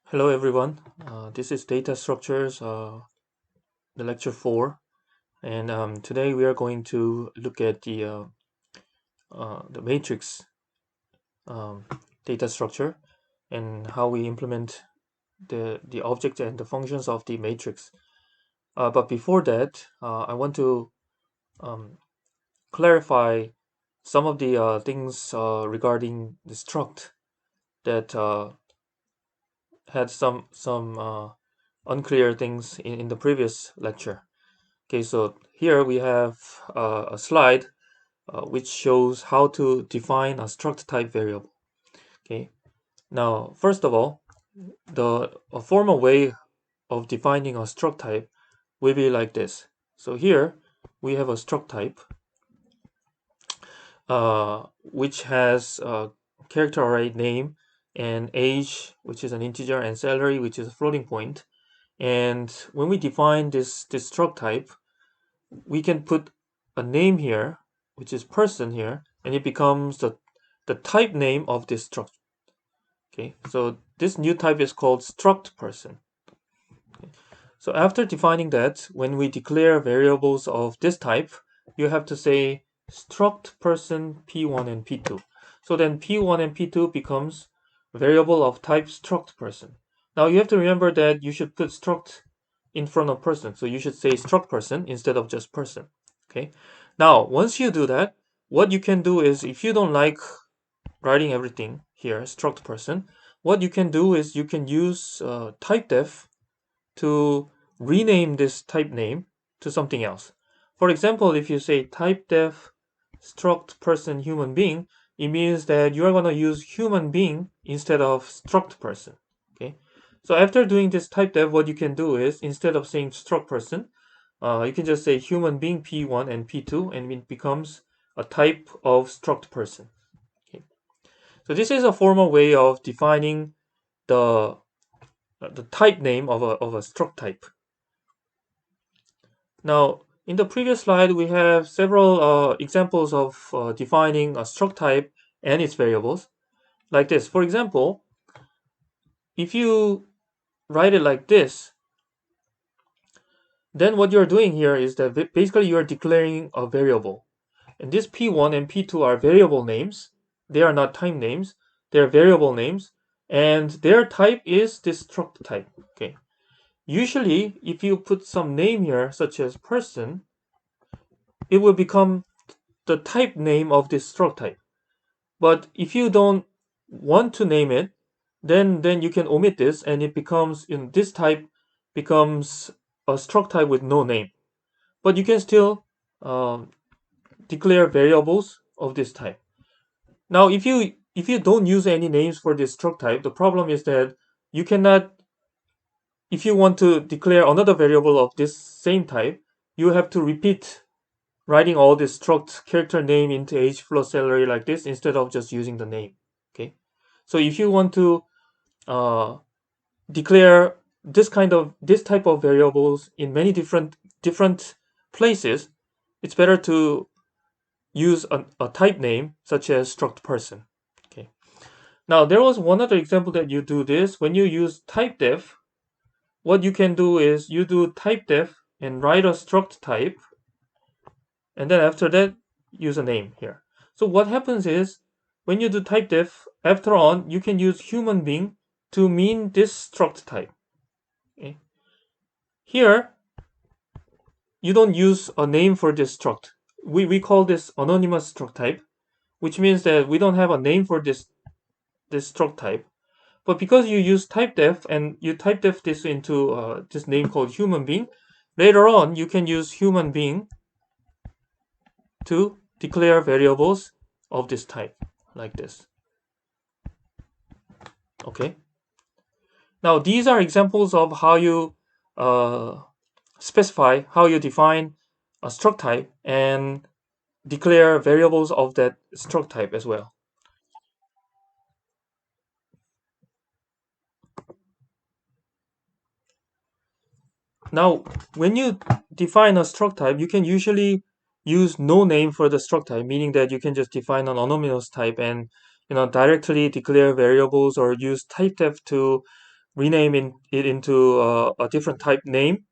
Hello everyone. This is data structures, the lecture 4, and today we are going to look at the matrix um, data structure and how we implement the object and the functions of the matrix. But before that, I want to um, clarify some of the things regarding the struct that had some unclear things in the previous lecture. Okay, so here we have a slide which shows how to define a struct type variable. Okay, now first of all, a formal way of defining a struct type will be like this. So here we have a struct type which has a character array name and age, which is an integer, and salary, which is a floating point. And when we define this struct type, we can put a name here, which is person here, and it becomes the type name of this struct. Okay, so this new type is called struct person. Okay. So after defining that, when we declare variables of this type, you have to say struct person p1 and p2. So then p1 and p2 becomes variable of type struct person. Now you have to remember that you should put struct in front of person. So you should say struct person instead of just person. Okay. Now, once you do that, what you can do is, if you don't like writing everything here, struct person, what you can do is you can use typedef to rename this type name to something else. For example, if you say typedef struct person human being, it means that you are going to use human being instead of struct person. Okay. So after doing this typedef, what you can do is, instead of saying struct person, you can just say human being p1 and p2, and it becomes a type of struct person. Okay. So this is a formal way of defining the the type name of a struct type. Now, in the previous slide, we have several examples of defining a struct type and its variables, like this. For example, if you write it like this, then what you're doing here is that basically you're declaring a variable. And this p1 and p2 are variable names. They are not time names. They're variable names. And their type is this struct type. Okay. Usually, if you put some name here, such as person, it will become the type name of this struct type. But if you don't want to name it, then you can omit this, and it becomes, this type becomes a struct type with no name. But you can still um, declare variables of this type. Now, if you don't use any names for this struct type, the problem is that you cannot. If you want to declare another variable of this same type, you have to repeat writing all this struct character name into age plus salary like this instead of just using the name. Okay, so if you want to uh, declare this type of variables in many different places, it's better to use a type name such as struct person. Okay. Now there was one other example that you do this when you use typedef. What you can do is you do typedef and write a struct type, and then after that use a name here. So what happens is, when you do typedef, after on you can use human being to mean this struct type. Okay. Here you don't use a name for this struct. We call this anonymous struct type, which means that we don't have a name for this struct type. But because you use typedef and you typedef this into this name called human being, later on you can use human being to declare variables of this type, like this. Okay. Now these are examples of how you specify, how you define a struct type and declare variables of that struct type as well. Now, when you define a struct type, you can usually use no name for the struct type, meaning that you can just define an anonymous type and directly declare variables, or use typedef to it into a different type name.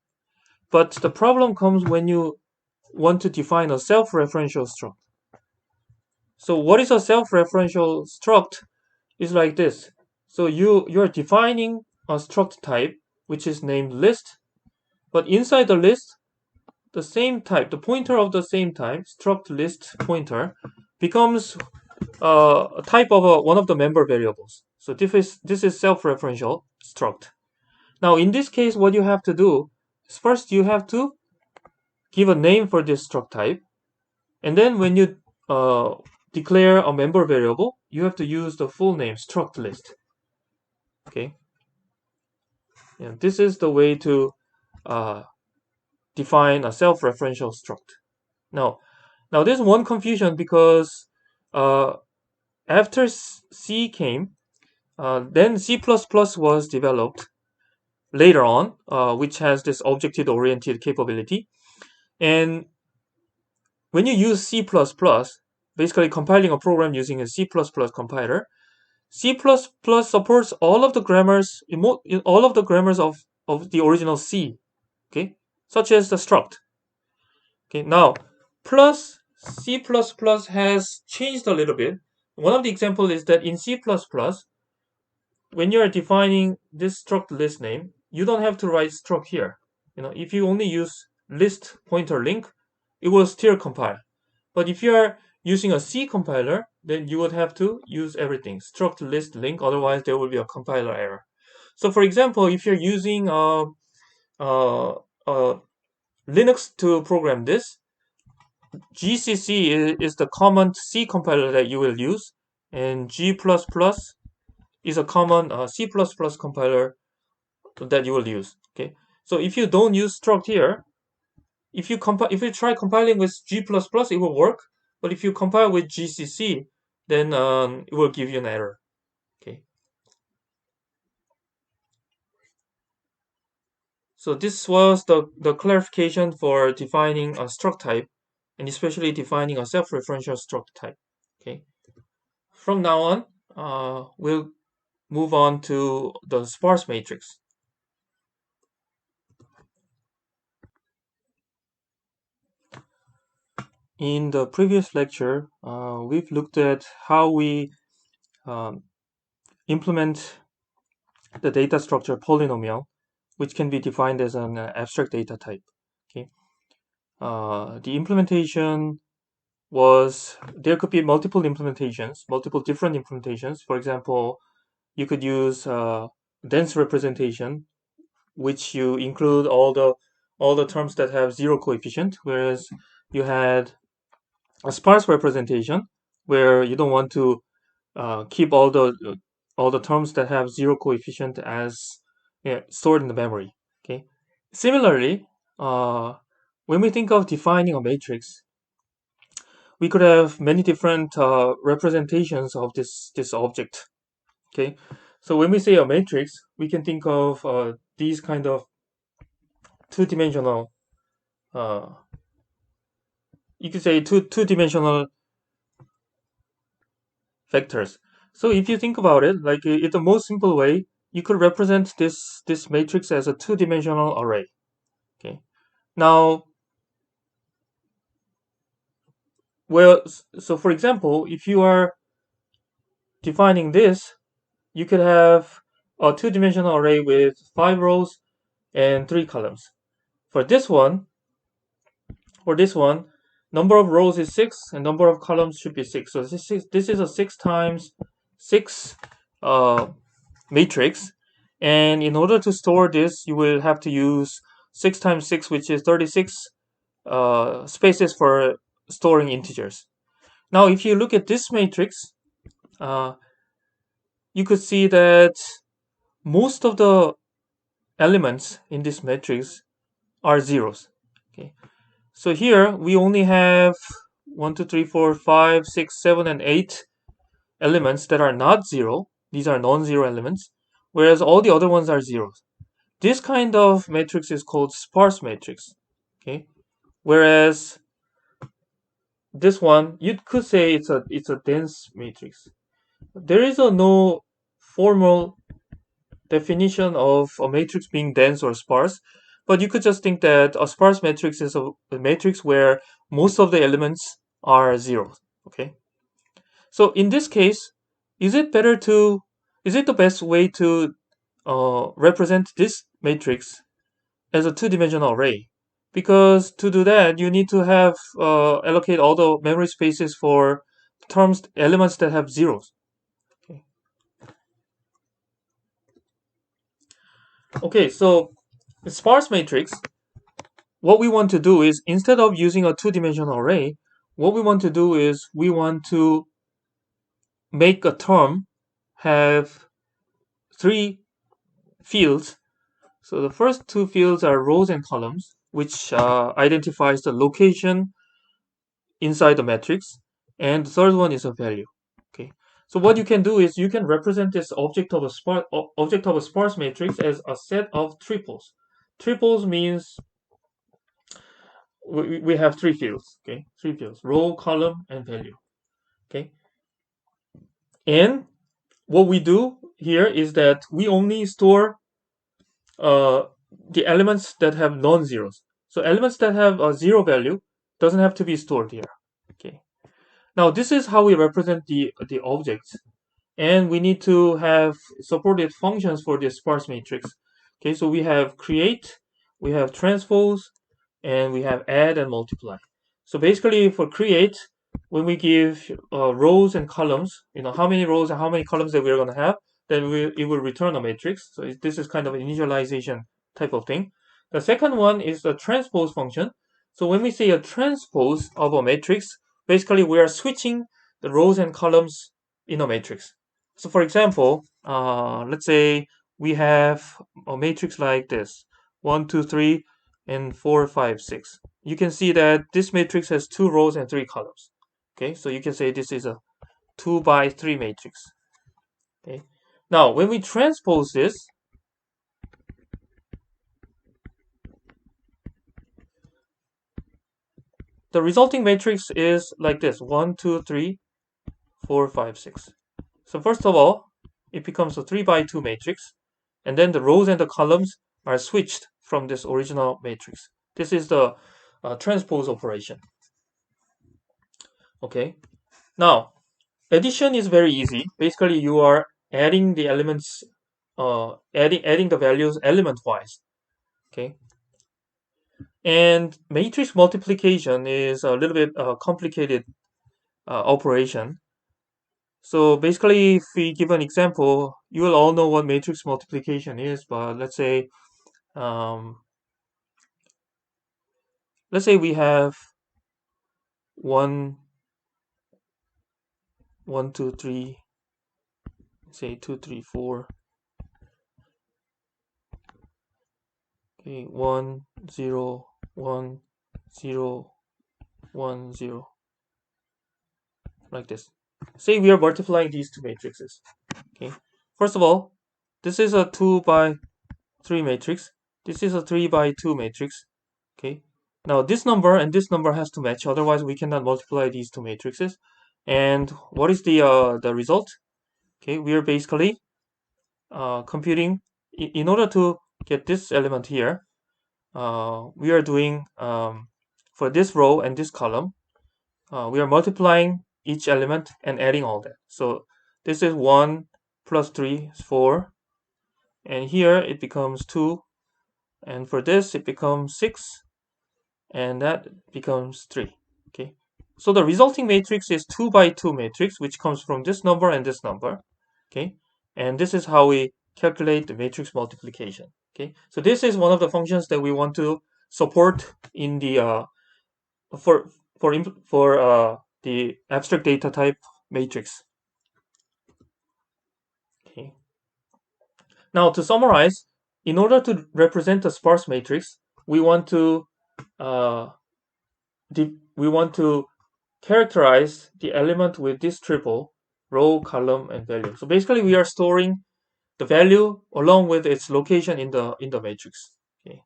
But the problem comes when you want to define a self-referential struct. So what is a self-referential struct? Is like this. So you're defining a struct type which is named list, but inside the list, the same type, the pointer of the same type, struct list pointer, becomes a type of one of the member variables. So this is self-referential struct. Now in this case, what you have to do is first you have to give a name for this struct type, and then when you declare a member variable, you have to use the full name struct list. Okay, and this is the way to uh, define a self-referential struct. Now there's one confusion because uh, after C came, then C++ was developed later on, which has this object-oriented capability. And when you use C++, basically compiling a program using a C++ compiler, C++ supports all of the grammars, all of the grammars of the original C, okay, such as the struct. Okay, now plus C++ has changed a little bit. One of the examples is that in C++, when you are defining this struct list name, you don't have to write struct here. If you only use list pointer link, it will still compile. But if you are using a C compiler, then you would have to use everything, struct list link, otherwise there will be a compiler error. So for example, if you're using Linux to program this, GCC is the common C compiler that you will use, and G++ is a common C++ compiler that you will use. Okay, so if you don't use struct here, if you try compiling with G++, it will work. But if you compile with GCC, then it will give you an error. Okay. So this was the clarification for defining a struct type, and especially defining a self-referential struct type. Okay. From now on, we'll move on to the sparse matrix. In the previous lecture, we've looked at how we um, implement the data structure polynomial, which can be defined as an abstract data type. Okay, the implementation was there could be multiple implementations, multiple different implementations. For example, you could use dense representation, which you include all the terms that have zero coefficient, whereas you had a sparse representation where you don't want to keep all the terms that have zero coefficient as stored in the memory. Okay. Similarly, when we think of defining a matrix, we could have many different representations of this object. Okay. So when we say a matrix, we can think of these kind of two-dimensional. Uh, you could say two-dimensional vectors. So if you think about it, like in the most simple way, you could represent this matrix as a two-dimensional array. Okay. Now, well, so for example, if you are defining this, you could have a two-dimensional array with 5 rows and 3 columns. For this one, number of rows is 6 and number of columns should be 6. So this is a 6 times 6 matrix. And in order to store this, you will have to use 6 times 6, which is 36 spaces for storing integers. Now, if you look at this matrix, you could see that most of the elements in this matrix are zeros. Okay, so here we only have 1, 2, 3, 4, 5, 6, 7, and 8 elements that are not zero. These are non-zero elements, whereas all the other ones are zeros. This kind of matrix is called sparse matrix. Okay, whereas this one you could say it's a dense matrix. There is no formal definition of a matrix being dense or sparse, but you could just think that a sparse matrix is a matrix where most of the elements are zeros. Okay. So in this case, is it better to, is it the best way to represent this matrix as a two-dimensional array? Because to do that, you need to have allocate all the memory spaces for terms elements that have zeros. Okay. Okay, so the sparse matrix, what we want to do is instead of using a two-dimensional array, what we want to do is we want to make a term have three fields. So the first two fields are rows and columns, which identifies the location inside the matrix, and the third one is a value. Okay. So what you can do is you can represent this object of a sparse matrix as a set of triples. Triples means we have three fields. Okay, three fields: row, column, and value. Okay, and what we do here is that we only store uh, the elements that have non-zeros. So elements that have a zero value doesn't have to be stored here. Okay. Now this is how we represent the objects, and we need to have supported functions for this sparse matrix. Okay, so we have create, we have transpose, and we have add and multiply. So basically for create, when we give rows and columns, how many rows and how many columns that we're going to have, then it will return a matrix. So this is kind of an initialization type of thing. The second one is the transpose function. So when we say a transpose of a matrix, basically we are switching the rows and columns in a matrix. So for example, let's say we have a matrix like this: 1, 2, 3, and 4, 5, 6. You can see that this matrix has 2 rows and 3 columns. Okay, so you can say this is a 2 by 3 matrix. Okay, now when we transpose this, the resulting matrix is like this: 1, 2, 3, 4, 5, 6. So first of all, it becomes a 3 by 2 matrix, and then the rows and the columns are switched from this original matrix. This is the transpose operation. Okay, now addition is very easy. Basically, you are adding the elements, adding the values element wise. Okay, and matrix multiplication is a little bit complicated operation. So basically, if we give an example, you will all know what matrix multiplication is. But um, let's say we have one, 1, 2, 3, say 2, 3, 4. Okay, 1, 0, 1, 0, 1, 0, like this. Say we are multiplying these two matrices. Okay, first of all, this is a 2 by 3 matrix. This is a 3 by 2 matrix. Okay, now this number and this number has to match, otherwise we cannot multiply these two matrices. And what is the result? Okay, we are basically computing in order to get this element here. We are doing for this row and this column, we are multiplying each element and adding all that. So this is 1 plus 3 is 4, and here it becomes 2, and for this it becomes 6, and that becomes 3. Okay, so the resulting matrix is 2 by 2 matrix, which comes from this number and this number. Okay, and this is how we calculate the matrix multiplication. Okay, so this is one of the functions that we want to support in the for the abstract data type matrix. Okay. Now to summarize, in order to represent a sparse matrix, we want to uh, we want to characterize the element with this triple: row, column, and value. So basically, we are storing the value along with its location in the matrix. Okay.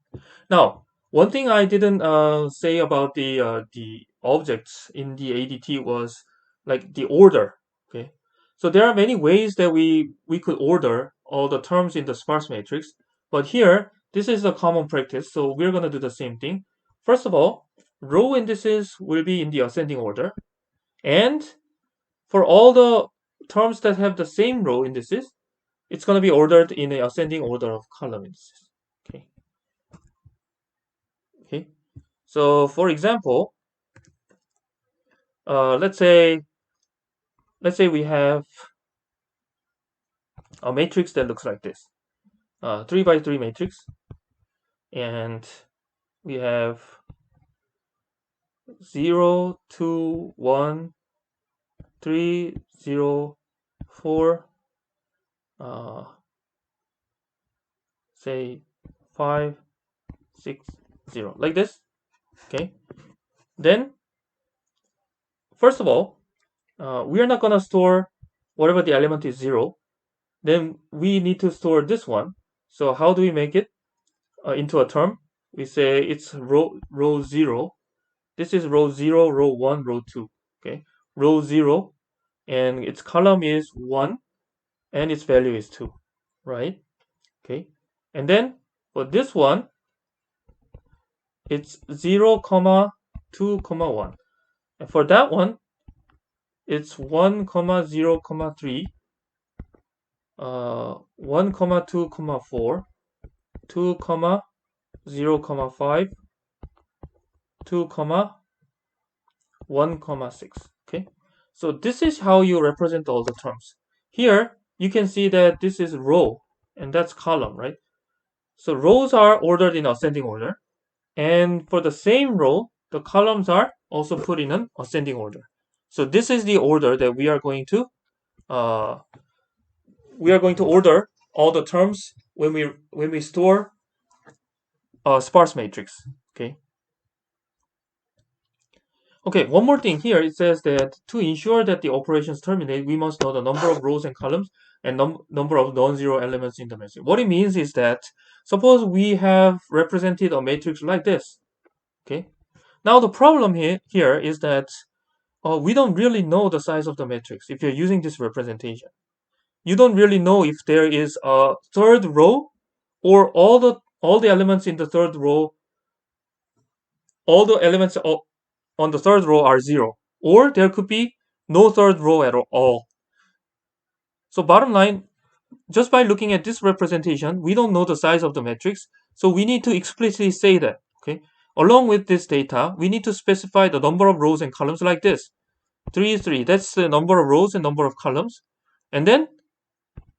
Now, one thing I didn't say about the objects in the ADT was like the order. Okay, so there are many ways that we could order all the terms in the sparse matrix. But here, this is a common practice, so we're going to do the same thing. First of all, row indices will be in the ascending order. And for all the terms that have the same row indices, it's going to be ordered in an ascending order of column indices. Okay. Okay. So for example, let's say we have a matrix that looks like this, 3 by 3 matrix, and we have 0, 2, 1, 3, 0, 4, say 5, 6, 0, like this. Okay. Then, first of all, we are not going to store whatever the element is 0. Then we need to store this one. So how do we make it into a term? We say it's row 0. This is row 0, row 1, row 2. Okay. Row 0, and its column is 1, and its value is 2. Right? Okay. And then for this one, it's 0, 2, 1. And for that one, it's 1, 0, 3, 1, 2, 4, 2, 0, 5, 2, 1, 6. Okay, so this is how you represent all the terms. Here, you can see that this is row, and that's column, right? So rows are ordered in ascending order, and for the same row, the columns are also put in an ascending order. So this is the order that we are going to order all the terms when we store a sparse matrix. Okay. Okay, one more thing here. It says that to ensure that the operations terminate, we must know the number of rows and columns and number of non-zero elements in the matrix. What it means is that suppose we have represented a matrix like this. Okay. Now the problem here is that we don't really know the size of the matrix if you're using this representation. You don't really know if there is a third row or all the elements in the third row, all the elements on the third row are 0, or there could be no third row at all. So bottom line, just by looking at this representation, we don't know the size of the matrix, so we need to explicitly say that. Okay, along with this data, we need to specify the number of rows and columns like this. 3 is 3, that's the number of rows and number of columns, and then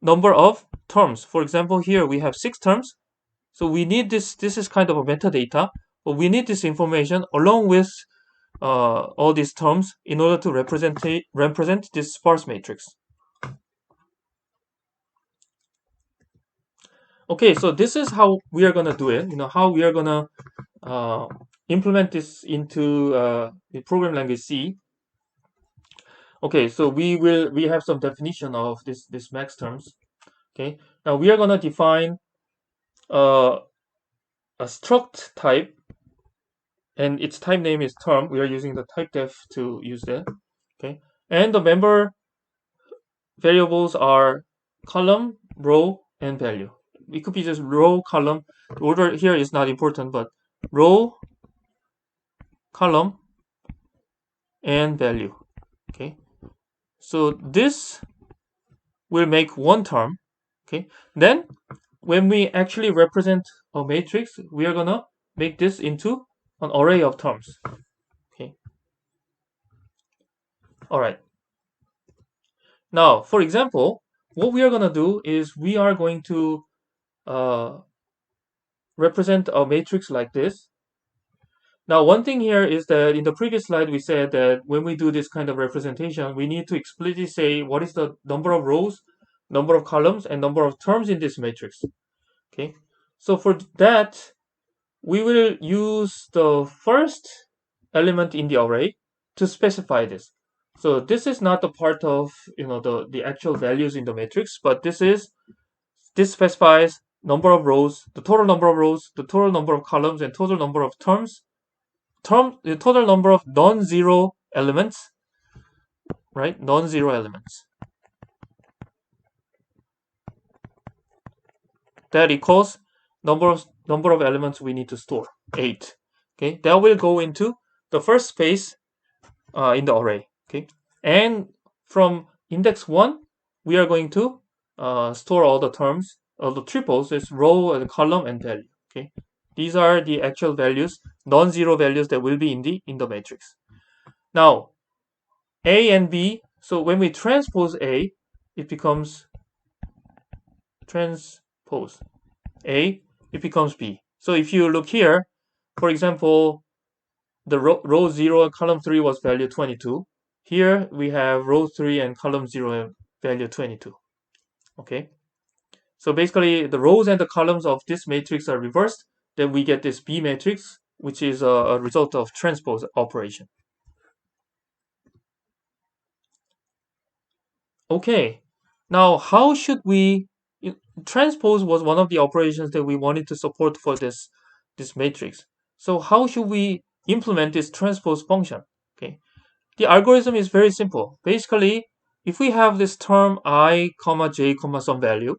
number of terms. For example, here we have 6 terms, so we need this is kind of a metadata, but we need this information along with all these terms in order to represent this sparse matrix. Okay, so this is how we are gonna do it. How we are gonna implement this into the program language C. Okay, so we have some definition of this max terms. Okay, now we are gonna define a struct type, and its type name is term. We are using the type def to use that. Okay, and the member variables are column, row, and value. It could be just row, column. The order here is not important, but row, column, and value. Okay, so this will make one term. Okay, then when we actually represent a matrix, we are gonna make this into an array of terms. Okay, all right. Now, for example, what we are gonna do is we are going to represent a matrix like this. Now, one thing here is that in the previous slide, we said that when we do this kind of representation, we need to explicitly say what is the number of rows, number of columns, and number of terms in this matrix. Okay, so for that, we will use the first element in the array to specify this. So this is not the part of the actual values in the matrix, but this specifies number of rows, the total number of rows, the total number of columns, and total number of terms, the total number of non-zero elements, right? Non-zero elements. that equals number of elements we need to store, 8. Okay, that will go into the first space in the array. Okay, and from index 1, we are going to store all the terms, all the triples, is row and column and value. Okay, these are the actual values, non-zero values that will be in the matrix. Now, A and B. So when we transpose A, it becomes transpose A, it becomes B. So if you look here, for example, the row 0 and column 3 was value 22. Here we have row 3 and column 0 value 22. Okay. So basically the rows and the columns of this matrix are reversed. Then we get this B matrix, which is a result of transpose operation. Okay. Now how should we transpose was one of the operations that we wanted to support for this matrix. So how should we implement this transpose function? Okay. The algorithm is very simple. Basically, if we have this term I, j, some value,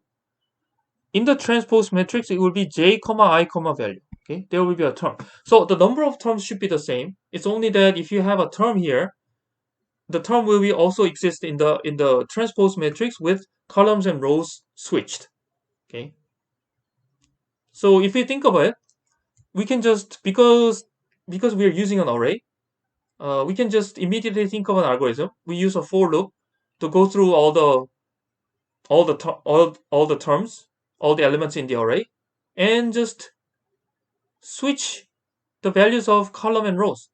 in the transpose matrix, it will be j, I, value. Okay, there will be a term. So the number of terms should be the same. It's only that if you have a term here, the term will be also exist in the transpose matrix with columns and rows switched. Okay. So if we think of it, we can just because we are using an array, we can just immediately think of an algorithm. We use a for loop to go through all the terms, all the elements in the array, and just switch the values of column and rows.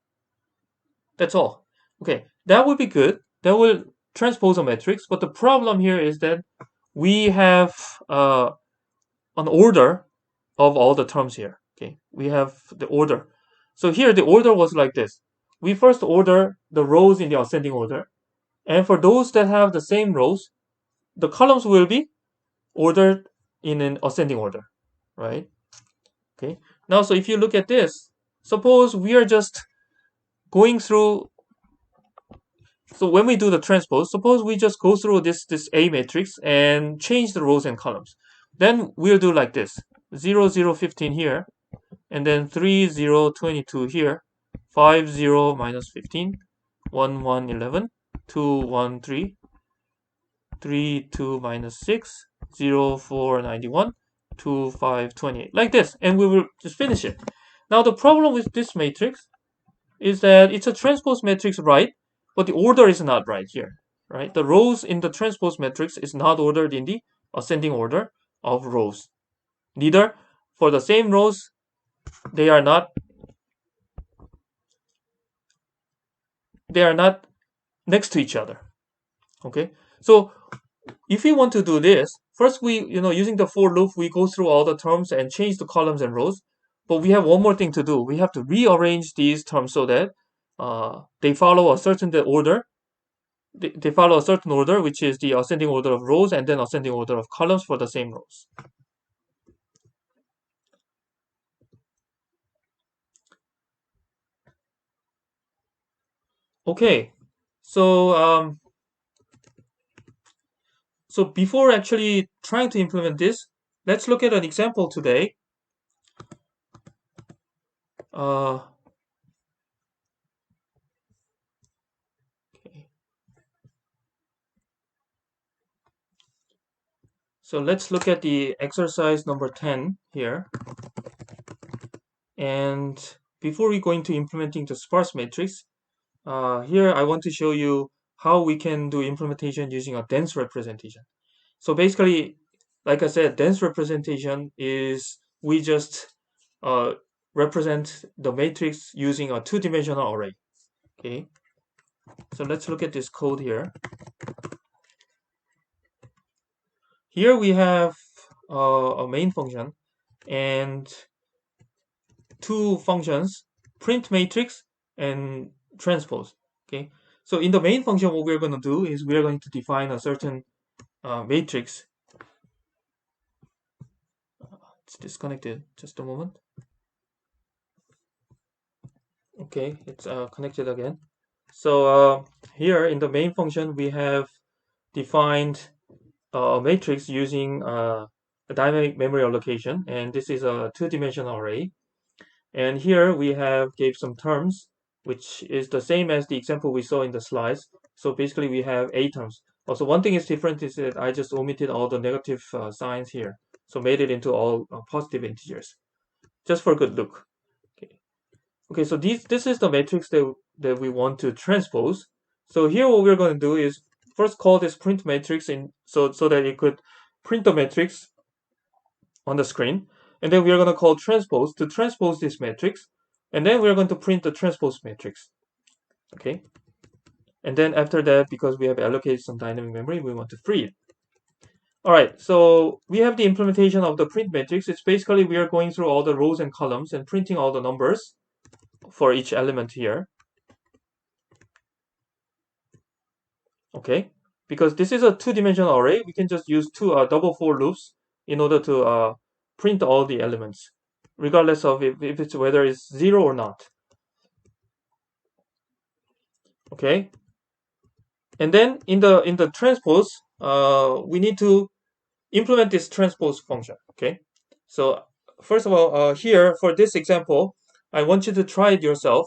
That's all. Okay, that would be good. That will transpose a matrix. But the problem here is that we have an order of all the terms here. Okay, we have the order. So here the order was like this. We first order the rows in the ascending order, and for those that have the same rows, the columns will be ordered in an ascending order, right? Okay. Now, so if you look at this, suppose we are just going through. So when we do the transpose, suppose we just go through this A matrix and change the rows and columns. Then we'll do like this: 0, 0, 15 here, and then 3, 0, 22 here, 5, 0, minus 15, 1, 1, 11, 2, 1, 3, 3, 2, minus 6, 0, 4, 91, 2, 5, 28. Like this, and we will just finish it. Now the problem with this matrix is that it's a transpose matrix, right? But the order is not right here, right? The rows in the transpose matrix is not ordered in the ascending order of rows. Neither for the same rows, they are not next to each other. Okay, so if we want to do this, first we, using the for loop, we go through all the terms and change the columns and rows. But we have one more thing to do. We have to rearrange these terms so that they follow a certain order. They follow a certain order, which is the ascending order of rows and then ascending order of columns for the same rows. Okay, so so before actually trying to implement this, let's look at an example today. Okay. So let's look at the exercise number 10 here. And before we go into implementing the sparse matrix, here I want to show you how we can do implementation using a dense representation. So basically, like I said, dense representation is we just represent the matrix using a two-dimensional array. Okay, so let's look at this code here. Here we have a main function and two functions, print matrix and transpose. Okay, so in the main function, what we're going to do is we're going to define a certain matrix. It's disconnected. Just a moment. Okay, it's connected again. So here in the main function, we have defined a matrix using dynamic memory allocation, and this is a two-dimensional array. And here we have gave some terms, which is the same as the example we saw in the slides. So basically we have A terms. Also, one thing is different is that I just omitted all the negative signs here. So made it into all positive integers, just for good look. Okay, okay, so this is the matrix that we want to transpose. So here what we're going to do is first call this print matrix in so that it could print the matrix on the screen. And then we're going to call transpose to transpose this matrix. And then we're going to print the transpose matrix. Okay. And then after that, because we have allocated some dynamic memory, we want to free it. All right. So we have the implementation of the print matrix. It's basically we are going through all the rows and columns and printing all the numbers for each element here. Okay. Because this is a two-dimensional array, we can just use two double for loops in order to print all the elements, regardless of if it's whether it's 0 or not. Okay, and then in the transpose, we need to implement this transpose function. Okay, so first of all, here for this example, I want you to try it yourself,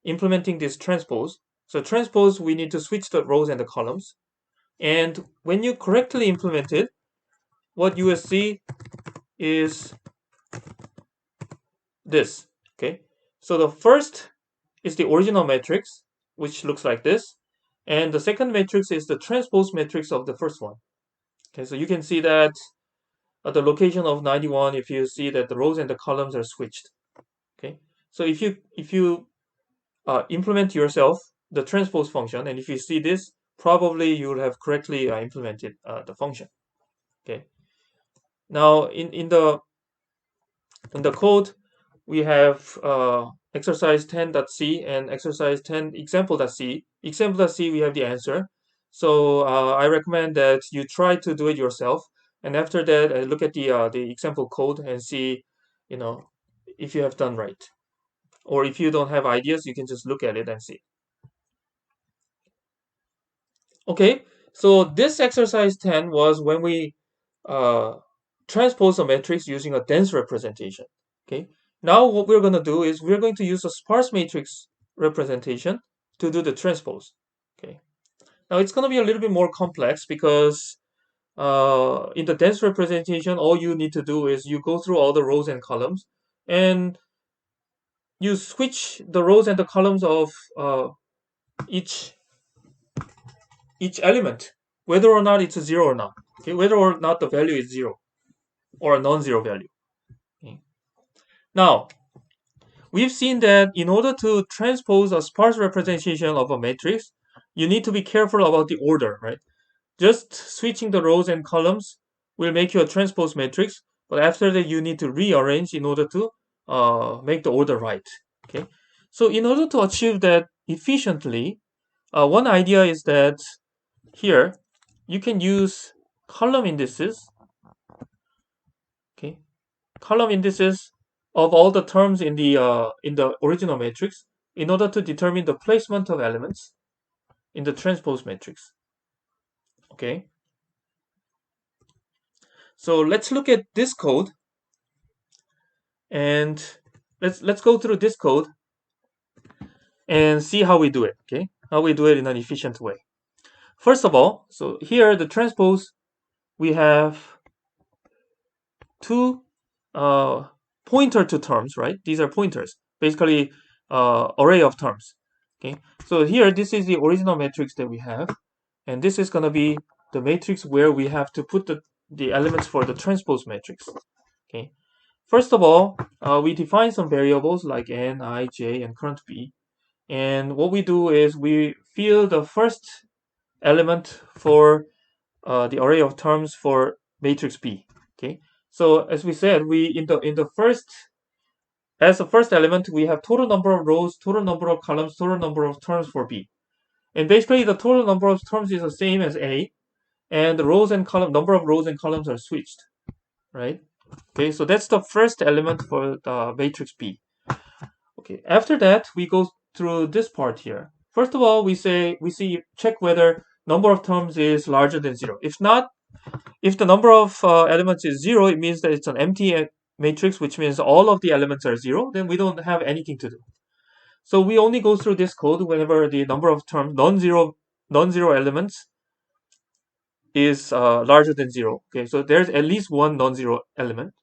implementing this transpose. So transpose, we need to switch the rows and the columns, and when you correctly implement it, what you will see is this. Okay, so the first is the original matrix, which looks like this, and the second matrix is the transpose matrix of the first one. Okay, so you can see that at the location of 91, if you see that the rows and the columns are switched. Okay, so if you implement yourself the transpose function, and if you see this, probably you will have correctly implemented the function. Okay, now in the code, we have exercise 10.c and exercise 10 example.c. Example.c, we have the answer. So I recommend that you try to do it yourself. And after that, look at the example code and see, you know, if you have done right. Or if you don't have ideas, you can just look at it and see. Okay, so this exercise 10 was when we uh, transpose a matrix using a dense representation. Okay, now what we're going to do is we're going to use a sparse matrix representation to do the transpose. Okay, now it's going to be a little bit more complex because in the dense representation, all you need to do is you go through all the rows and columns and you switch the rows and the columns of each element, whether or not it's a 0 or not. Okay, whether or not the value is 0 or a non-zero value. Okay. Now, we've seen that in order to transpose a sparse representation of a matrix, you need to be careful about the order, right? Just switching the rows and columns will make you a transpose matrix, but after that you need to rearrange in order to make the order right. Okay, so in order to achieve that efficiently, one idea is that here you can use column indices. Okay, column indices of all the terms in the original matrix in order to determine the placement of elements in the transpose matrix. Okay, so let's look at this code and let's go through this code and see how we do it. Okay, how we do it in an efficient way. First of all, so here the transpose, we have two pointer to terms, right? These are pointers, basically array of terms. Okay, so here this is the original matrix that we have, and this is going to be the matrix where we have to put the elements for the transpose matrix. Okay, first of all, we define some variables like n, I, j, and current b, and what we do is we fill the first element for the array of terms for matrix B. Okay, so as we said, we in the first as the first element we have total number of rows, total number of columns, total number of terms for B, and basically the total number of terms is the same as A, and the rows and column number of rows and columns are switched, right? Okay, so that's the first element for the matrix B. Okay, after that we go through this part here. First of all, we check whether number of terms is larger than 0. If not, If the number of elements is 0, it means that it's an empty matrix, which means all of the elements are 0. Then we don't have anything to do. So we only go through this code whenever the number of terms non-zero elements is larger than 0. Okay, so there's at least one non-zero element.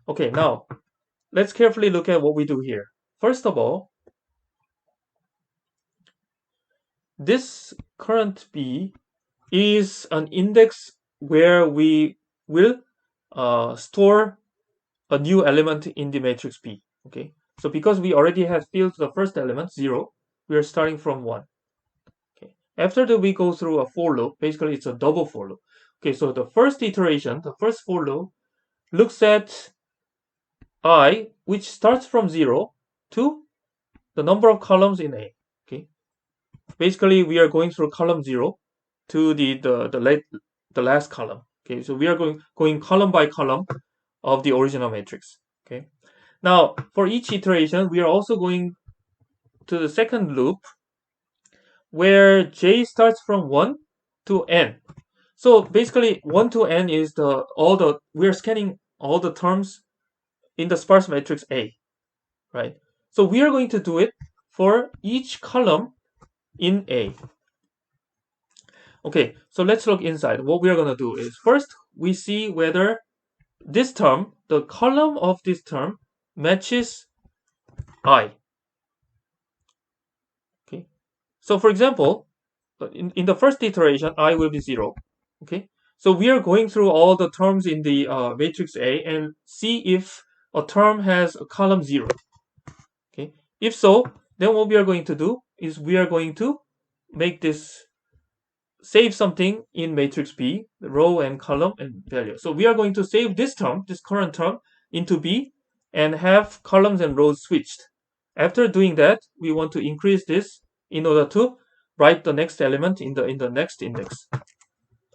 Okay, now let's carefully look at what we do here. First of all, this current B is an index where we will store a new element in the matrix B. Okay, so because we already have filled the first element 0, we are starting from 1. Okay, after that we go through a for loop. Basically, it's a double for loop. Okay, so the first iteration, the first for loop, looks at I, which starts from 0 to the number of columns in A. Okay, basically we are going through column 0 to the last column. Okay, so we are going column by column of the original matrix. Okay, now for each iteration we are also going to the second loop where j starts from 1 to n. So basically 1 to n is we're scanning all the terms in the sparse matrix A, right? So we are going to do it for each column in A. Okay, so let's look inside. What we are going to do is first we see whether this term, the column of this term, matches I. Okay, so for example, in the first iteration, I will be 0. Okay, so we are going through all the terms in the matrix A and see if a term has a column 0. Okay, if so, then what we are going to do is we are going to make this save something in matrix B, the row and column and value. So we are going to save this term, this current term, into B and have columns and rows switched. After doing that, we want to increase this in order to write the next element in the next index.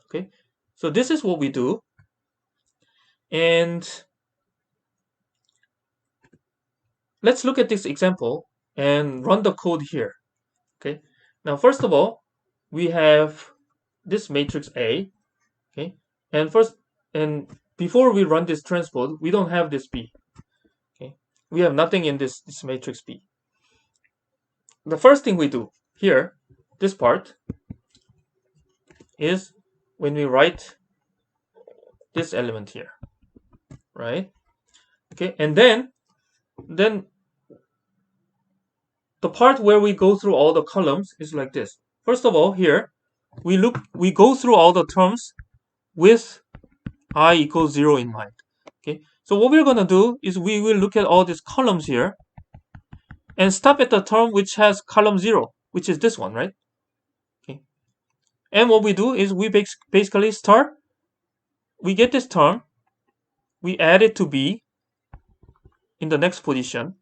Okay, so this is what we do, and let's look at this example and run the code here. Okay, now first of all, we have this matrix A. Okay, and before we run this transpose, we don't have this B. Okay, we have nothing in this matrix B. The first thing we do here, this part, is when we write this element here, right? Okay, and then the part where we go through all the columns is like this. First of all, here we go through all the terms with I equals 0 in mind. Okay, so what we're going to do is we will look at all these columns here and stop at the term which has column 0, which is this one, right? Okay, and what we do is we basically start, we get this term, we add it to B in the next position,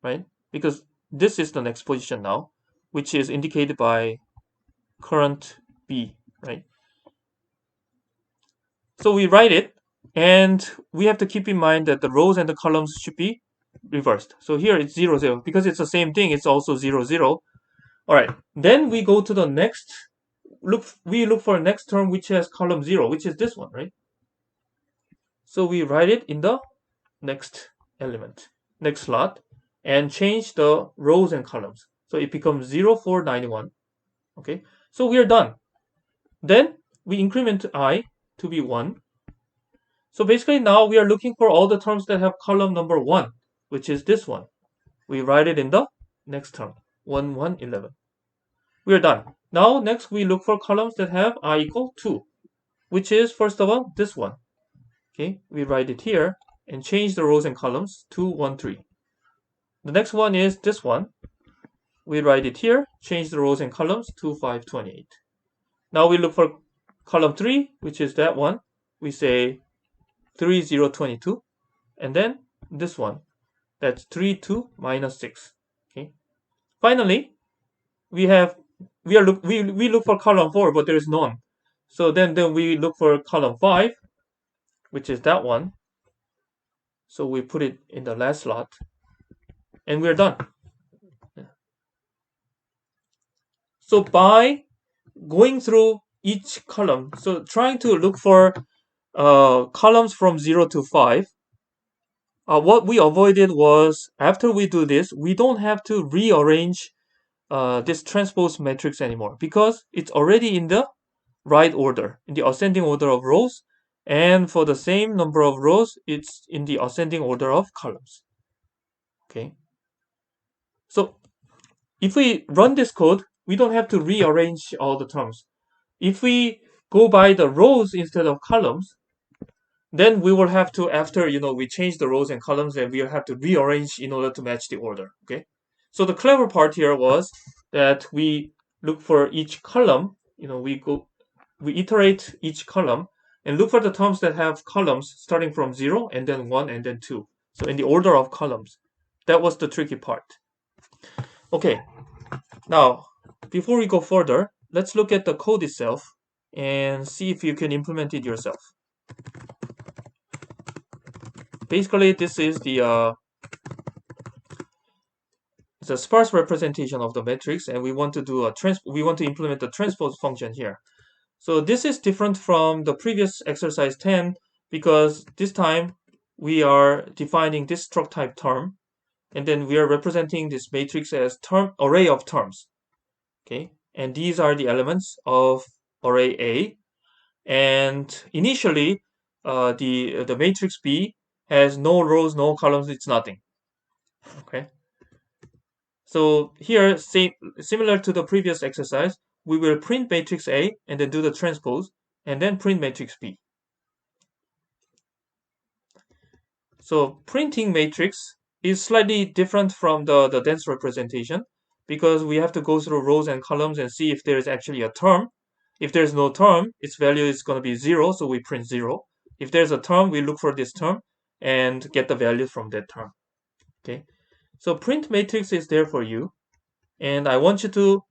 right? Because this is the next position now, which is indicated by current B, right? So we write it, and we have to keep in mind that the rows and the columns should be reversed. So here it's 0, 0. Because it's the same thing, it's also 0, 0. All right, then we go to the next, we look for a next term which has column 0, which is this one, right? So we write it in the next element, next slot, and change the rows and columns. So it becomes 0, 4, 91. Okay, so we are done. Then we increment I to be 1. So basically now we are looking for all the terms that have column number 1, which is this one. We write it in the next term, 1, 1, 11. We are done. Now next we look for columns that have I equal 2, which is first of all this one. Okay, we write it here and change the rows and columns to 1, 3. The next one is this one. We write it here, change the rows and columns to 5, 28. Now we look for column 3, which is that one. We say 3, 0, 22. And then this one, that's 3, 2, minus 6. Okay. Finally, we look for column 4, but there is none. So then we look for column 5, which is that one. So we put it in the last slot, and we're done. So by going through each column. So trying to look for columns from 0 to 5. What we avoided was, after we do this, we don't have to rearrange this transpose matrix anymore because it's already in the right order, in the ascending order of rows, and for the same number of rows, it's in the ascending order of columns. Okay. So if we run this code, we don't have to rearrange all the terms. If we go by the rows instead of columns, then we will have to, after we change the rows and columns, then we'll have to rearrange in order to match the order. Okay. So the clever part here was that we look for each column. We iterate each column and look for the terms that have columns starting from 0 and then 1 and then 2. So in the order of columns. That was the tricky part. Okay, now before we go further, let's look at the code itself and see if you can implement it yourself. Basically, this is the sparse representation of the matrix, and we want to do we want to implement the transpose function here. So this is different from the previous exercise 10 because this time we are defining this struct type term, and then we are representing this matrix as array of terms. Okay, and these are the elements of array A. And initially, the matrix B has no rows, no columns. It's nothing. Okay. So here, similar to the previous exercise, we will print matrix A and then do the transpose, and then print matrix B. So printing matrix is slightly different from the dense representation because we have to go through rows and columns and see if there is actually a term. If there's no term, its value is going to be 0, so we print 0. If there's a term, we look for this term and get the value from that term. Okay, so print matrix is there for you, and I want you to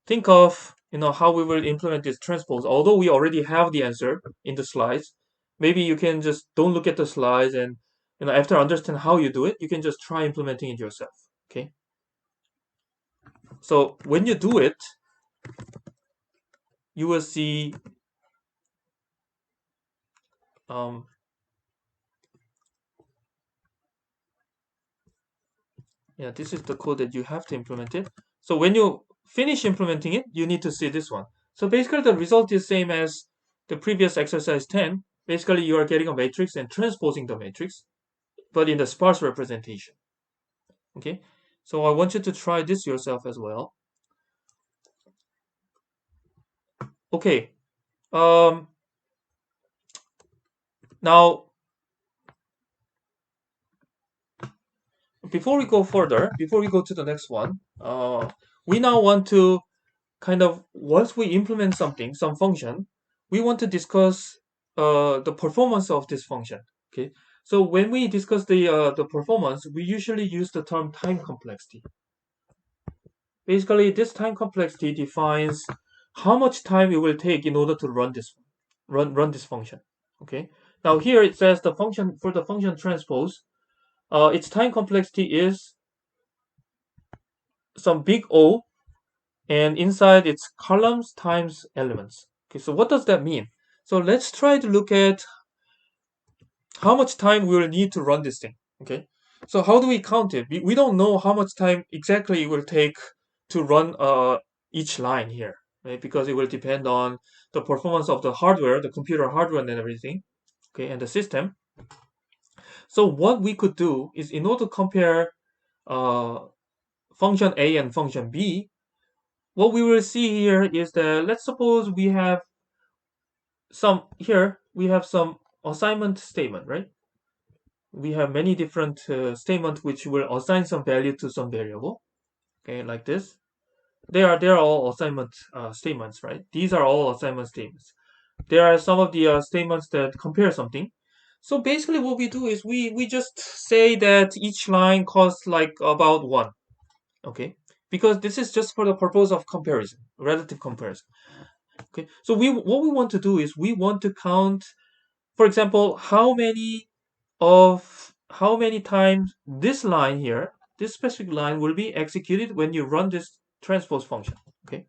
think of how we will implement this transpose. Although we already have the answer in the slides, maybe you can just don't look at the slides, and after understand how you do it, you can just try implementing it yourself. Okay, so when you do it, you will see yeah, this is the code that you have to implement it. So when you finish implementing it, you need to see this one. So basically the result is same as the previous exercise 10. Basically you are getting a matrix and transposing the matrix, but in the sparse representation. Okay, so I want you to try this yourself as well. Okay, now before we go further, before we go to the next one, we now want to kind of, once we implement something, some function, we want to discuss the performance of this function. Okay, so when we discuss the performance, we usually use the term time complexity. Basically, this time complexity defines how much time it will take in order to run this function. Okay. Now here it says the function for the function transpose, its time complexity is some big O, and inside it's columns times elements. Okay, so what does that mean? So let's try to look at how much time we will need to run this thing. Okay, so how do we count it? We don't know how much time exactly it will take to run each line here, right? Because it will depend on the performance of the hardware, the computer hardware and everything, okay, and the system. So what we could do is, in order to compare uh, function A and function B, what we will see here is that, let's suppose we have some assignment statement, right? We have many different statements which will assign some value to some variable. Okay, like this. They are all assignment statements, right? These are all assignment statements. There are some of the statements that compare something. So basically what we do is we just say that each line costs like about 1. Okay, because this is just for the purpose of comparison, relative comparison. Okay, so what we want to do is we want to count, for example, how many times this line here, this specific line will be executed when you run this transpose function. Okay,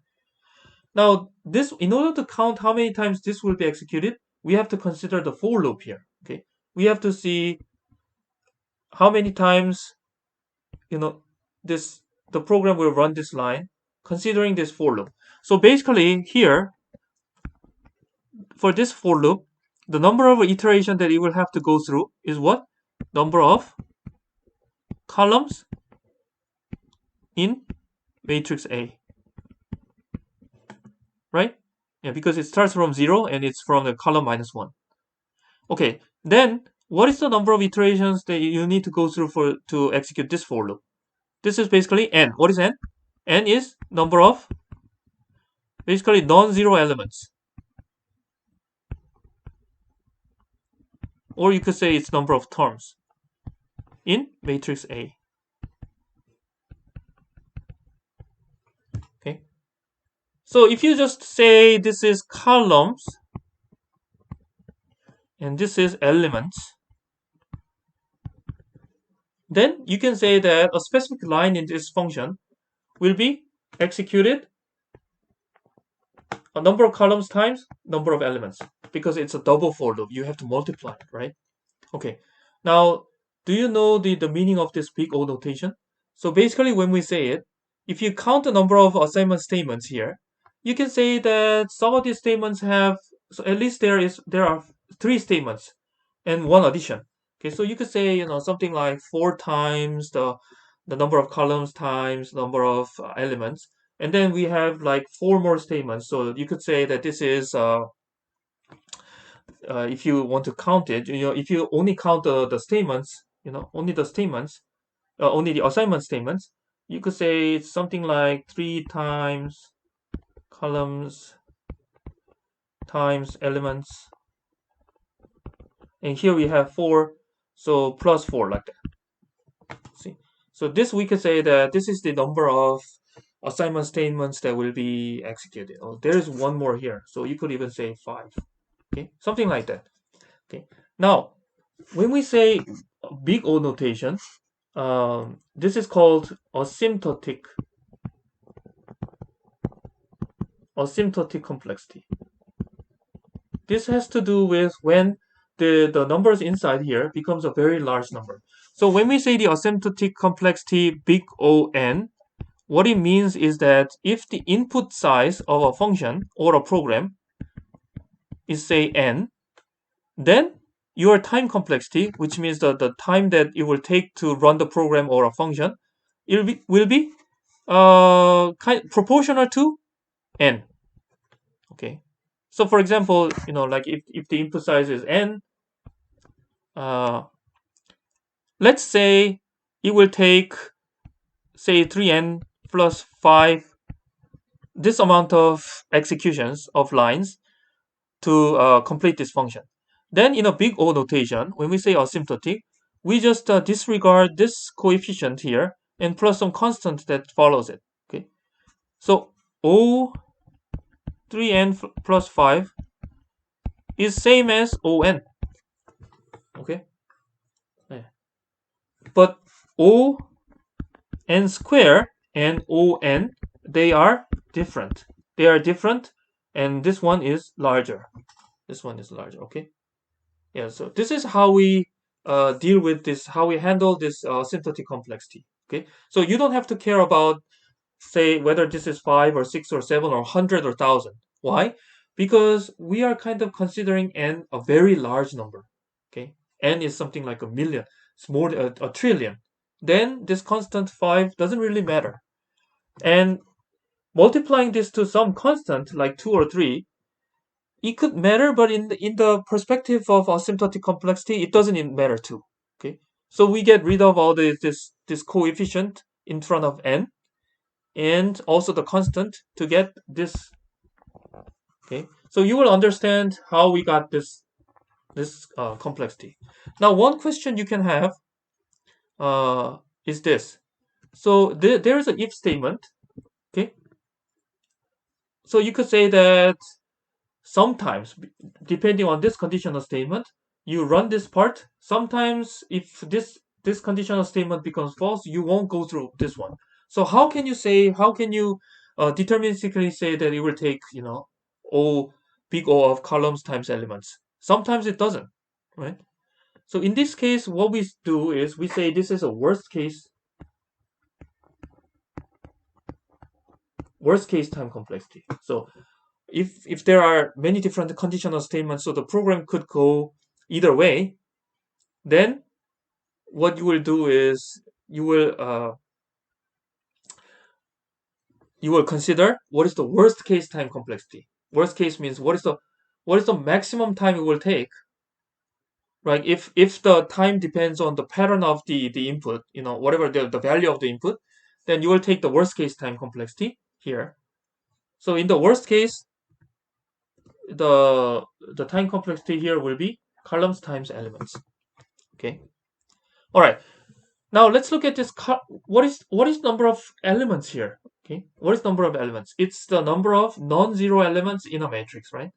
Now, this, in order to count how many times this will be executed, we have to consider the for loop here. Okay, we have to see how many times, you know, this the program will run this line, considering this for loop. So basically, here for this for loop, the number of iteration that it will have to go through is what? Number of columns in matrix A, right? Yeah, because it starts from 0 and it's from the column -1. Okay, then what is the number of iterations that you need to go through for to execute this for loop? This is basically n. What is n? N is number of basically non-zero elements. Or you could say it's number of terms in matrix A. Okay. So if you just say this is columns and this is elements, then you can say that a specific line in this function will be executed a number of columns times number of elements, because it's a double for loop. You have to multiply it, right? Okay. Now, do you know the meaning of this big O notation? So basically, when we say it, if you count the number of assignment statements here, you can say that some of these statements have, so at least there are 3 statements and 1 addition. Okay, so you could say, something like 4 times the number of columns times number of elements, and then we have like 4 more statements. So you could say that this is if you want to count it, if you only count the statements, only the statements, only the assignment statements, you could say it's something like 3 times columns times elements, and here we have 4, so plus 4, like that. See, so this, we could say that this is the number of assignment statements that will be executed. Oh, there is 1 more here, so you could even say 5. Okay, something like that. Okay, now when we say big O notation, this is called asymptotic complexity. This has to do with when the numbers inside here becomes a very large number. So when we say the asymptotic complexity big O(n), what it means is that if the input size of a function or a program is, say, n, then your time complexity, which means the time that it will take to run the program or a function, will be proportional to n. Okay, so for example, like if the input size is n, let's say it will take, say, 3n plus 5, this amount of executions of lines to complete this function. Then in a big O notation, when we say asymptotic, we just disregard this coefficient here and plus some constant that follows it. Okay, so O 3n plus 5 is same as On. Okay, but O n square and On, they are different. They are different, and this one is larger. This one is larger. Okay. Yeah. So this is how we deal with this. How we handle this symptotic complexity. Okay. So you don't have to care about, say, whether this is 5 or 6 or 7 or 100 or 1,000. Why? Because we are kind of considering n a very large number. Okay. N is something like a million. It's more a trillion. Then this constant 5 doesn't really matter. And multiplying this to some constant like 2 or 3, it could matter, but in the perspective of asymptotic complexity, it doesn't matter too. Okay, so we get rid of all this coefficient in front of n, and also the constant to get this. Okay, so you will understand how we got this complexity. Now, one question you can have is this. So there is an if statement. Okay, so you could say that sometimes, depending on this conditional statement, you run this part. Sometimes if this conditional statement becomes false, you won't go through this one. So how can you deterministically say that it will take, O, big O of columns times elements. Sometimes it doesn't, right? So in this case, what we do is we say this is a worst case time complexity. So if there are many different conditional statements, so the program could go either way, then what you will do is you will consider what is the worst case time complexity. Worst case means what is the maximum time it will take, right? If the time depends on the pattern of the input, whatever the value of the input, then you will take the worst case time complexity here. So in the worst case, the time complexity here will be columns times elements. Okay. All right. Now let's look at this. What is number of elements here? Okay. What is number of elements? It's the number of non-zero elements in a matrix, right?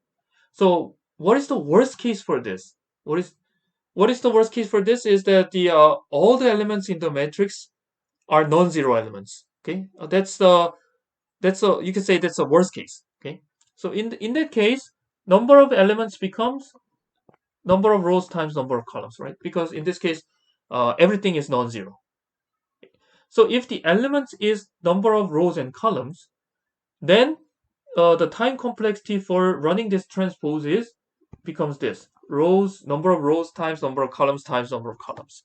So what is the worst case for this? What is the worst case for this is that the all the elements in the matrix are non-zero elements. Okay. That's you can say that's the worst case. Okay. So in that case, number of elements becomes number of rows times number of columns, right? Because in this case, everything is non-zero. So if the elements is number of rows and columns, then the time complexity for running this transpose becomes this: number of rows times number of columns times number of columns.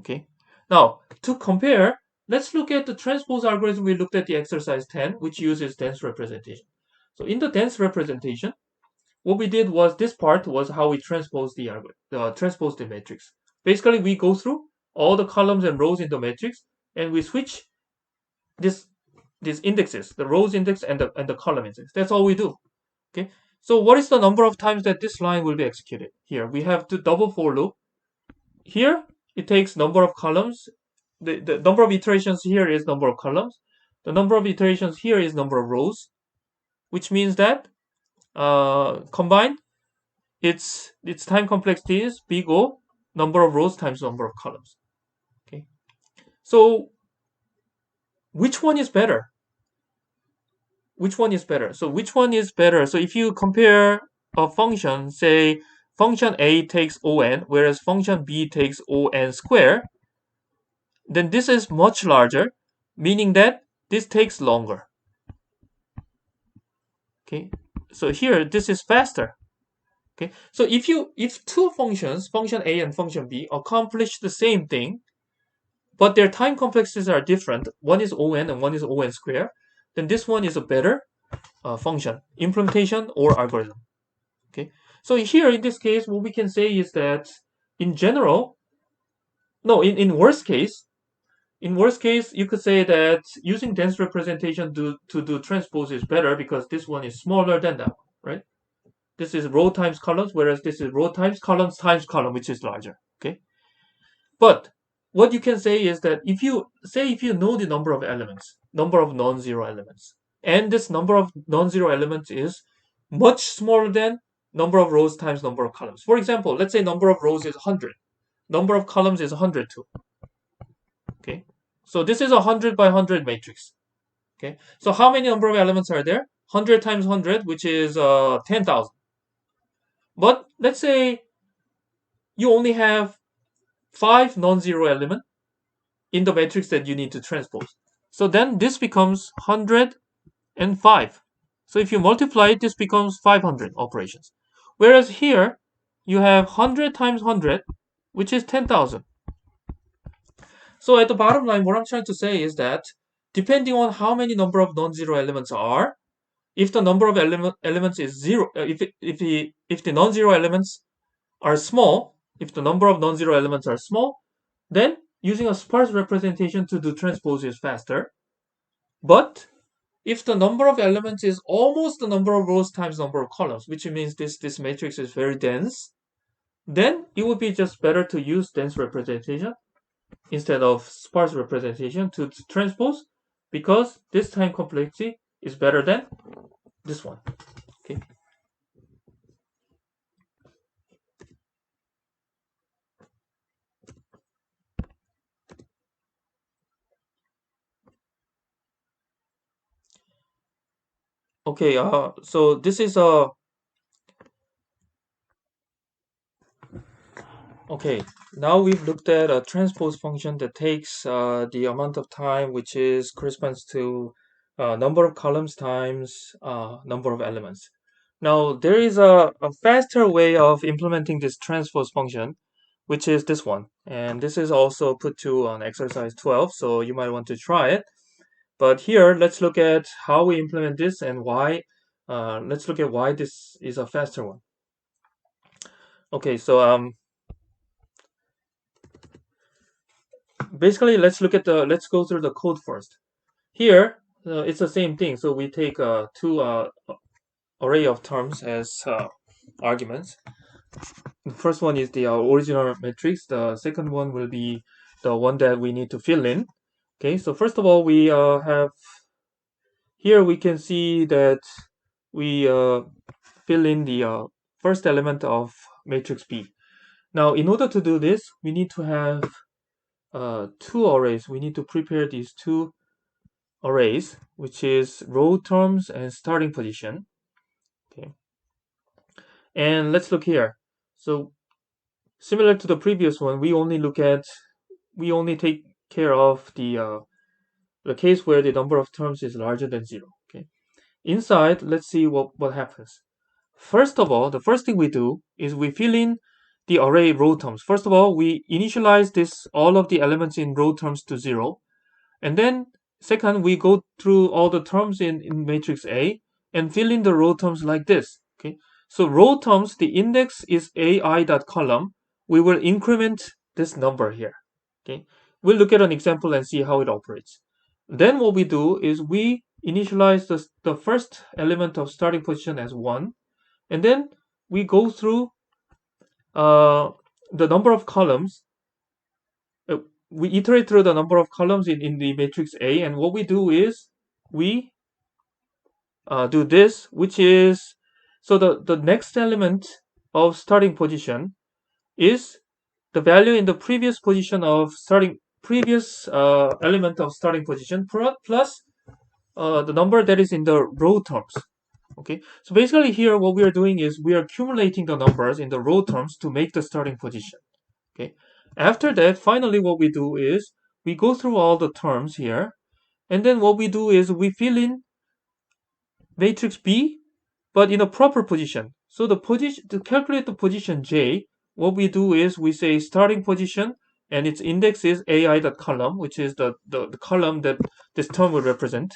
Okay. Now to compare, let's look at the transpose algorithm we looked at the exercise 10, which uses dense representation. So in the dense representation, what we did was this part was how we transpose the matrix. Basically, we go through all the columns and rows in the matrix, and we switch this these indexes, the rows index and the column index. That's all we do. Okay. So what is the number of times that this line will be executed? Here we have the double for loop. Here it takes number of columns. The number of iterations here is number of columns. The number of iterations here is number of rows, which means that combined, its time complexity is big O, number of rows times number of columns. Okay. So which one is better? Which one is better? So which one is better? So if you compare a function, say function A takes on, whereas function B takes on square, then this is much larger, meaning that this takes longer. Okay. So here this is faster. Okay. So if two functions, function A and function B, accomplish the same thing, but their time complexities are different, one is on and one is on square, then this one is a better function, implementation or algorithm. Okay. So here in this case, what we can say is that in general, no, in worst case, you could say that using dense representation to do transpose is better because this one is smaller than that, right? This is row times columns, whereas this is row times columns times column, which is larger. Okay. But what you can say is that if you know the number of elements, number of non-zero elements, and this number of non-zero elements is much smaller than number of rows times number of columns. For example, let's say number of rows is 100. Number of columns is 100 too. Okay. So this is a 100 by 100 matrix. Okay. So how many number of elements are there? 100 times 100, which is 10,000. But let's say you only have 5 non-zero elements in the matrix that you need to transpose. So then this becomes 105. So if you multiply it, this becomes 500 operations. Whereas here, you have 100 times 100, which is 10,000. So at the bottom line, what I'm trying to say is that depending on how many number of non-zero elements are, if the number of elements is zero, if the non-zero elements are small, if the number of non-zero elements are small, then using a sparse representation to do transpose is faster. But if the number of elements is almost the number of rows times number of columns, which means this matrix is very dense, then it would be just better to use dense representation instead of sparse representation to transpose, because this time complexity is better than this one. Okay. Okay, so this is a okay. Now we've looked at a transpose function that takes the amount of time, which is corresponds to number of columns times number of elements. Now there is a faster way of implementing this transpose function, which is this one, and this is also put to on exercise 12, so you might want to try it. But here, let's look at how we implement this and why. Let's look at why this is a faster one. Okay, so basically, let's go through the code first. Here, it's the same thing. So we take two array of terms as arguments. The first one is the original matrix. The second one will be the one that we need to fill in. Okay, so first of all, we have here we can see that we fill in the first element of matrix B. Now, in order to do this, we need to have two arrays. We need to prepare these two arrays, which is row terms and starting position. Okay, and let's look here. So similar to the previous one, we only take care of the case where the number of terms is larger than 0. Okay, inside, let's see what happens. First of all, the first thing we do is we fill in the array row terms. First of all, we initialize all of the elements in row terms to 0. And then second, we go through all the terms in matrix A and fill in the row terms like this. Okay. So row terms, the index is AI dot column. We will increment this number here. Okay. We'll look at an example and see how it operates. Then what we do is we initialize the first element of starting position as 1. And then we go through the number of columns. We iterate through the number of columns in the matrix A, and what we do is we do this, which is so the next element of starting position is the value in the previous position of previous element of starting position plus the number that is in the row terms. Okay, so basically here what we are doing is we are accumulating the numbers in the row terms to make the starting position. Okay, after that, finally what we do is we go through all the terms here, and then what we do is we fill in matrix B, but in a proper position. So the position to calculate the position J, what we do is we say starting position and its index is AI dot column, which is the column that this term will represent.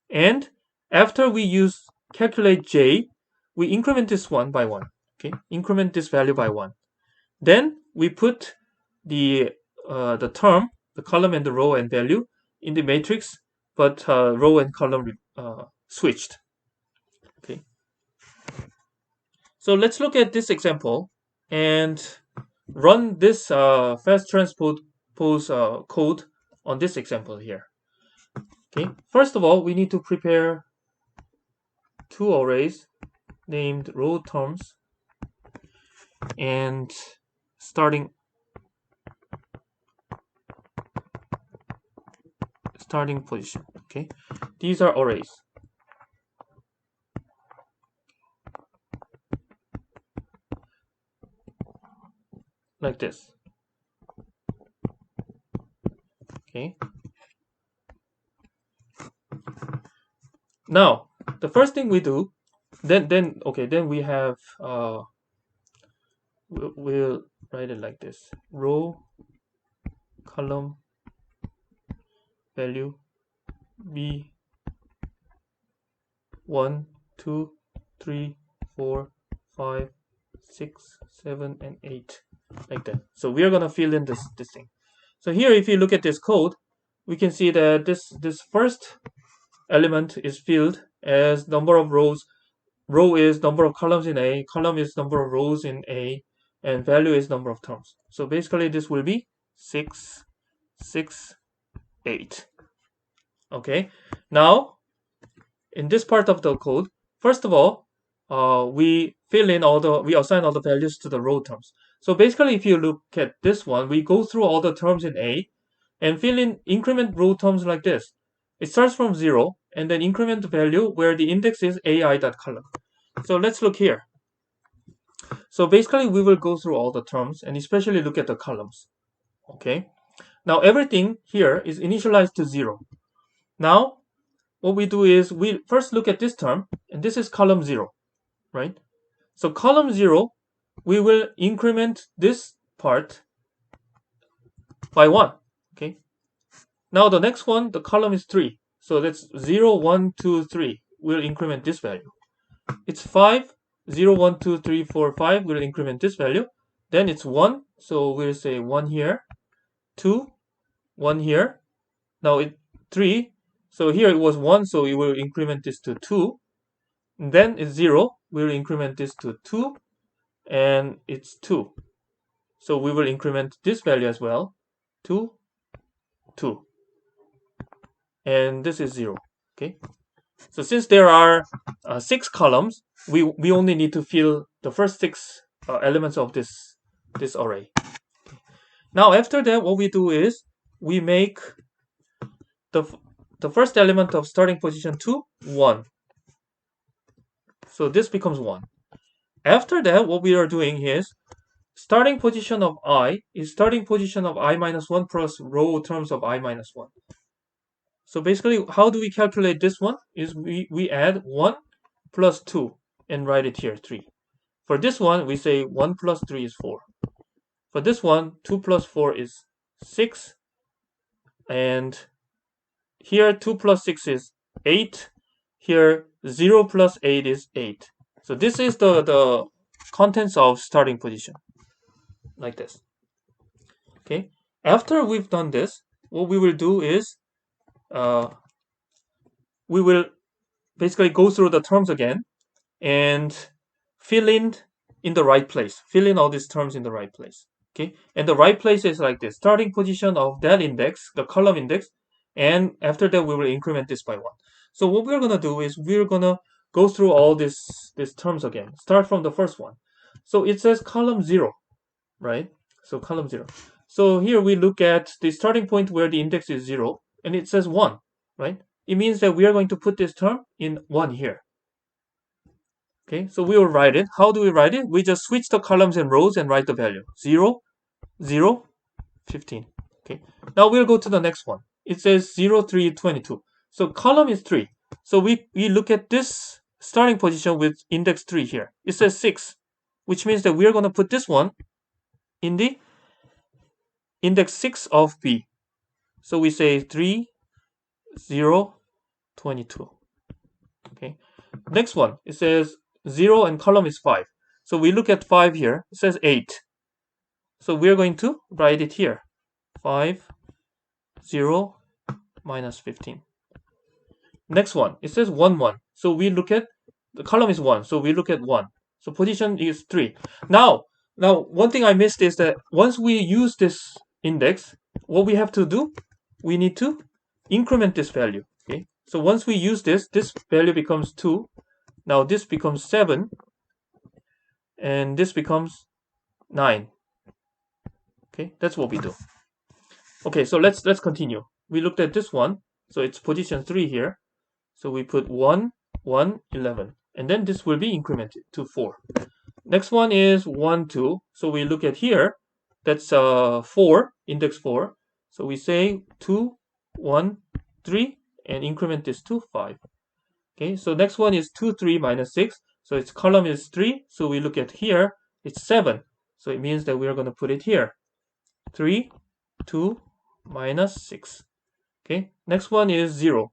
And after we use calculate J, we increment this one by one. Okay, increment this value by one. Then we put the term, the column and the row and value in the matrix, but row and column switched. Okay. So let's look at this example and run this fast transpose code on this example here. Okay. First of all, we need to prepare two arrays named row terms and starting position. Okay, these are arrays like this. Okay, now the first thing we do, then we have we'll write it like this: row, column, value, b 1, 2, 3, 4, 5, 6, 7, and 8, like that. So we are gonna fill in this thing. So here, if you look at this code, we can see that this first element is filled as number of rows. Row is number of columns in A, column is number of rows in A, and value is number of terms. So basically this will be 6, 6, 8. Okay, now in this part of the code, first of all, we assign all the values to the row terms. So basically, if you look at this one, we go through all the terms in A and fill in increment row terms like this. It starts from 0 and then increment the value where the index is ai.column. So let's look here. So basically we will go through all the terms and especially look at the columns. Okay. Now everything here is initialized to 0. Now what we do is we first look at this term, and this is column 0, right? So column 0, we will increment this part by 1. Okay. Now the next one, the column is 3. So that's 0, 1, 2, 3. We'll increment this value. It's 5, 0, 1, 2, 3, 4, 5. We'll increment this value. Then it's 1. So we'll say 1 here. 2, 1 here. Now it 3. So here it was 1. So we will increment this to 2. And then it's 0. We'll increment this to 2. And it's 2. So we will increment this value as well. 2, 2. And this is 0. Okay. So since there are 6 columns, we only need to fill the first 6 elements of this array. Now after that, what we do is we make the first element of starting position 2 1. So this becomes 1. After that, what we are doing is starting position of I is starting position of I minus 1 plus row terms of I minus 1. So basically, how do we calculate this one? Is we add 1 plus 2 and write it here 3. For this one, we say 1 plus 3 is 4. For this one, 2 plus 4 is 6. And here 2 plus 6 is 8. Here 0 plus 8 is 8. So this is the contents of starting position. Like this. Okay. After we've done this, what we will do is we will basically go through the terms again and fill in the right place. Fill in all these terms in the right place. Okay. And the right place is like this. Starting position of that index, the column index, and after that we will increment this by 1. So what we're gonna do is we're gonna go through all these terms again. Start from the first one. So it says column 0, right? So column 0. So here we look at the starting point where the index is 0, and it says 1, right? It means that we are going to put this term in 1 here. Okay, so we will write it. How do we write it? We just switch the columns and rows and write the value. 0, 0, 15. Okay, now we'll go to the next one. It says 0, 3, 22. So column is 3. So we look at this starting position with index 3 here. It says 6, which means that we are going to put this one in the index 6 of B. So we say 3, 0, 22. Okay. Next one, it says 0 and column is 5. So we look at 5 here. It says 8. So we're going to write it here. 5, 0, minus 15. Next one, it says 1, 1. So we look at, the column is 1. So we look at 1. So position is 3. Now, one thing I missed is that once we use this index, what we have to do, we need to increment this value. Okay. So once we use this value becomes 2. Now this becomes 7. And this becomes 9. Okay, that's what we do. Okay, so let's continue. We looked at this one. So it's position 3 here. So we put 1, 1, 11. And then this will be incremented to 4. Next one is 1, 2. So we look at here. That's 4, index 4. So we say 2, 1, 3, and increment this to 5. Okay, so next one is 2, 3, minus 6. So its column is 3. So we look at here. It's 7. So it means that we are going to put it here. 3, 2, minus 6. Okay, next one is 0.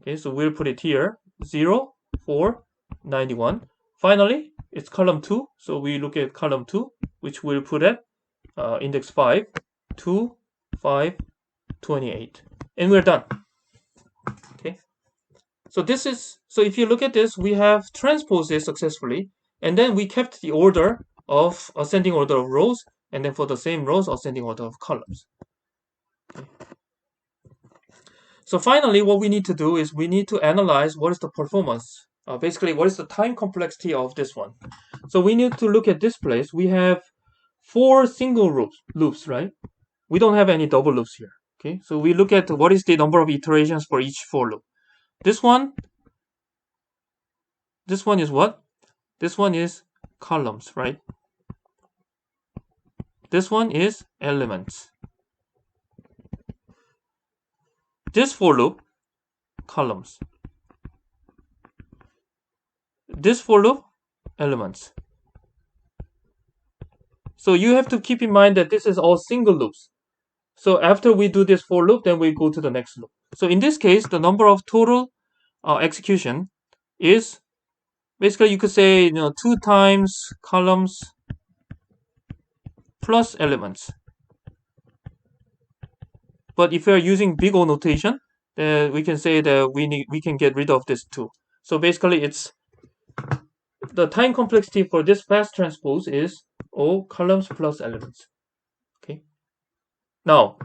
Okay, so we'll put it here. 0, 4, 91. Finally, it's column 2. So we look at column 2, which we'll put at index 5, 2, 5, 28. And we're done. Okay. So this is, so if you look at this, we have transposed it successfully. And then we kept the order of ascending order of rows. And then for the same rows, ascending order of columns. Okay. So finally, what we need to do is we need to analyze what is the performance. Basically, what is the time complexity of this one. So we need to look at this place. We have 4 single loops, right? We don't have any double loops here. Okay, so we look at what is the number of iterations for each for loop. This one is what? This one is columns, right? This one is elements. This for loop, columns. This for loop, elements. So you have to keep in mind that this is all single loops. So after we do this for loop, then we go to the next loop. So in this case, the number of total execution is basically, you could say, 2 times columns plus elements. But if we are using big O notation, then we can say that we can get rid of this 2. So basically, it's the time complexity for this fast transpose is O columns plus elements. Okay. Now,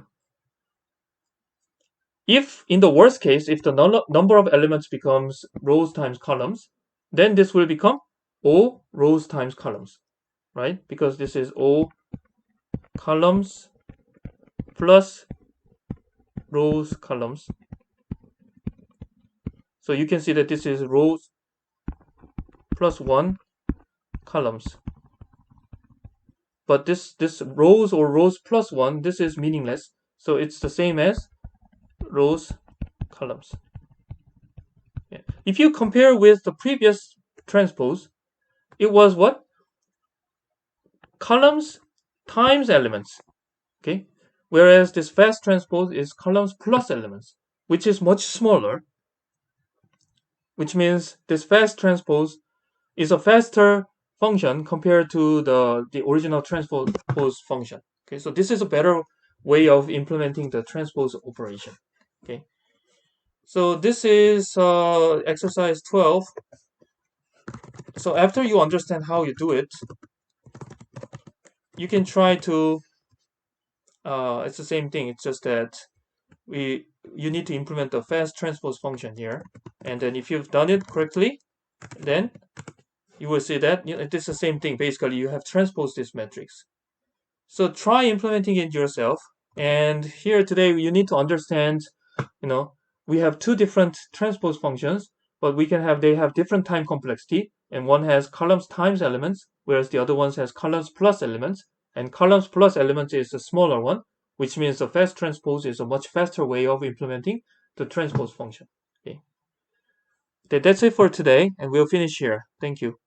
if in the worst case, if the number of elements becomes rows times columns, then this will become O rows times columns, right? Because this is O columns plus rows columns. So you can see that this is rows plus 1 columns. But this rows or rows plus 1, this is meaningless. So it's the same as rows columns. Yeah. If you compare with the previous transpose, it was what? Columns times elements. Okay. Whereas this fast transpose is columns plus elements, which is much smaller, which means this fast transpose is a faster function compared to the original transpose function. Okay, so this is a better way of implementing the transpose operation. Okay, so this is exercise 12. So after you understand how you do it, you can try to. It's the same thing. It's just that you need to implement the fast transpose function here, and then if you've done it correctly, then you will see that it's the same thing. Basically, you have transposed this matrix. So try implementing it yourself. And here today, you need to understand, we have two different transpose functions, but they have different time complexity. And one has columns times elements, whereas the other one has columns plus elements. And columns plus elements is a smaller one, which means the fast transpose is a much faster way of implementing the transpose function. Okay. That's it for today, and we'll finish here. Thank you.